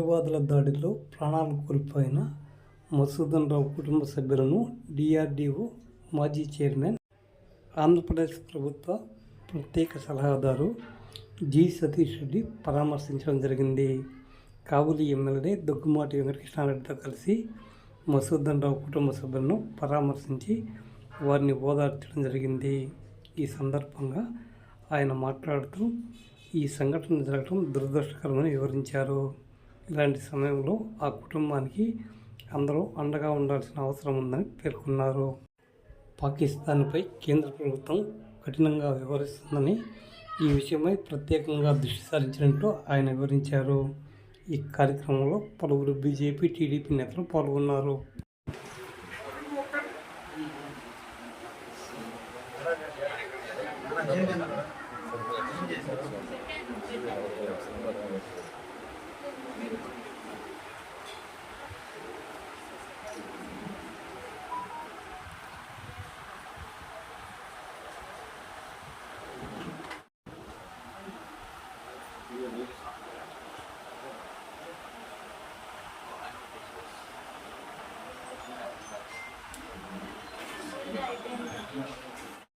ఉగ్రవాదుల దాడిలో ప్రాణాలు కోల్పోయిన మధుసూదన్ రావు కుటుంబ సభ్యులను డిఆర్డీఓ మాజీ చైర్మన్, ఆంధ్రప్రదేశ్ ప్రభుత్వ ప్రత్యేక సలహాదారు జి. సతీష్ రెడ్డి పరామర్శించడం జరిగింది. కావలి ఎమ్మెల్యే దగ్గుమాటి వెంకటకృష్ణారెడ్డితో కలిసి మధుసూదన్ రావు కుటుంబ సభ్యులను పరామర్శించి వారిని ఓదార్చడం జరిగింది. ఈ సందర్భంగా ఆయన మాట్లాడుతూ ఈ సంఘటన జరగడం దురదృష్టకరమని వివరించారు. ఇలాంటి సమయంలో ఆ కుటుంబానికి అందరూ అండగా ఉండాల్సిన అవసరం ఉందని పేర్కొన్నారు. పాకిస్తాన్పై కేంద్ర ప్రభుత్వం కఠినంగా వ్యవహరిస్తుందని, ఈ విషయమై ప్రత్యేకంగా దృష్టి సారించినట్లు ఆయన వివరించారు. ఈ కార్యక్రమంలో పలువురు బీజేపీ, టీడీపీ నేతలు పాల్గొన్నారు.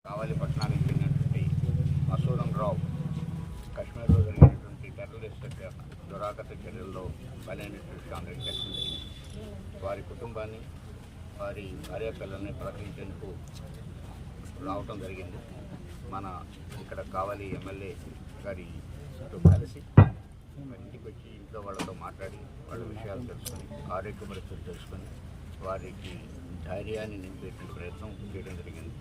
కావలి పట్టణానికి చెందినటువంటి మధుసూదన్ రావు కాశ్మీర్లో జరిగినటువంటి టెర్రరిస్ట్ దురాగత చర్యల్లో బలైనటువంటి అందరికీ తెలిసింది. వారి కుటుంబాన్ని, వారి భార్యాపిల్లల్ని ప్రకటించేందుకు రావటం జరిగింది. మన ఇక్కడ కావలి ఎమ్మెల్యే గారితో కలిసి ఇంటికి వచ్చి ఇంట్లో వాళ్ళతో మాట్లాడి వాళ్ళ విషయాలు తెలుసుకొని, ఆరోగ్య పరిస్థితులు తెలుసుకొని వారికి ధైర్యాన్ని నింపేటువంటి ప్రయత్నం చేయడం జరిగింది.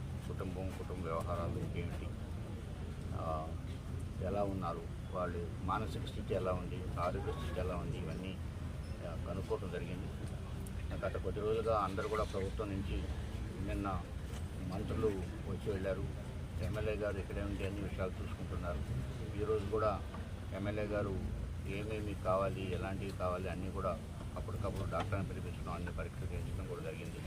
కుటుంబ వ్యవహారాలు ఏమిటి, ఎలా ఉన్నారు, వాళ్ళు మానసిక స్థితి ఎలా ఉంది, ఆరోగ్య స్థితి ఎలా ఉంది, ఇవన్నీ కనుక్కోవడం జరిగింది. గత కొద్ది రోజులుగా అందరూ కూడా ప్రభుత్వం నుంచి నిన్న మంత్రులు వచ్చి వెళ్ళారు. ఎమ్మెల్యే గారు ఇక్కడే ఉండి అన్ని విషయాలు చూసుకుంటున్నారు. ఈరోజు కూడా ఎమ్మెల్యే గారు ఏమేమి కావాలి, ఎలాంటివి కావాలి అన్నీ కూడా అప్పటికప్పుడు డాక్టర్ని పిలిపించడం, అన్ని పరీక్షలు చేయించడం కూడా జరిగింది.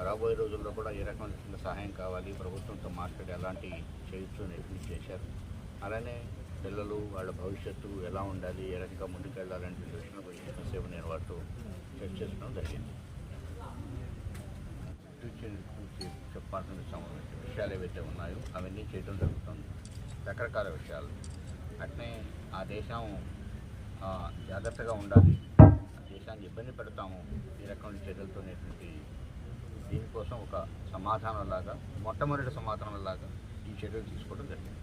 రాబోయే రోజుల్లో కూడా ఏ రకమైన సహాయం కావాలి, ప్రభుత్వంతో మాట్లాడి ఎలాంటి చేయొచ్చు అని చేశారు. అలానే పిల్లలు వాళ్ళ భవిష్యత్తు ఎలా ఉండాలి, ఏ రకంగా ముందుకు వెళ్ళాలంటే విషయం గురించి ఎంతసేపు నేను వాటితో చర్చించడం జరిగింది. చెప్పాల్సిన విషయాలు ఏవైతే ఉన్నాయో అవన్నీ చేయడం జరుగుతుంది. రకరకాల విషయాలు అట్నే ఆ దేశం జాగ్రత్తగా ఉండాలి, దేశాన్ని ఇబ్బంది పెడతాము ఈ రకమైన చర్యలతోనేటువంటి దీనికోసం ఒక సమాధానంలాగా, మొట్టమొదటి సమాధానంలాగా ఈ చర్యలు తీసుకోవడం జరిగింది.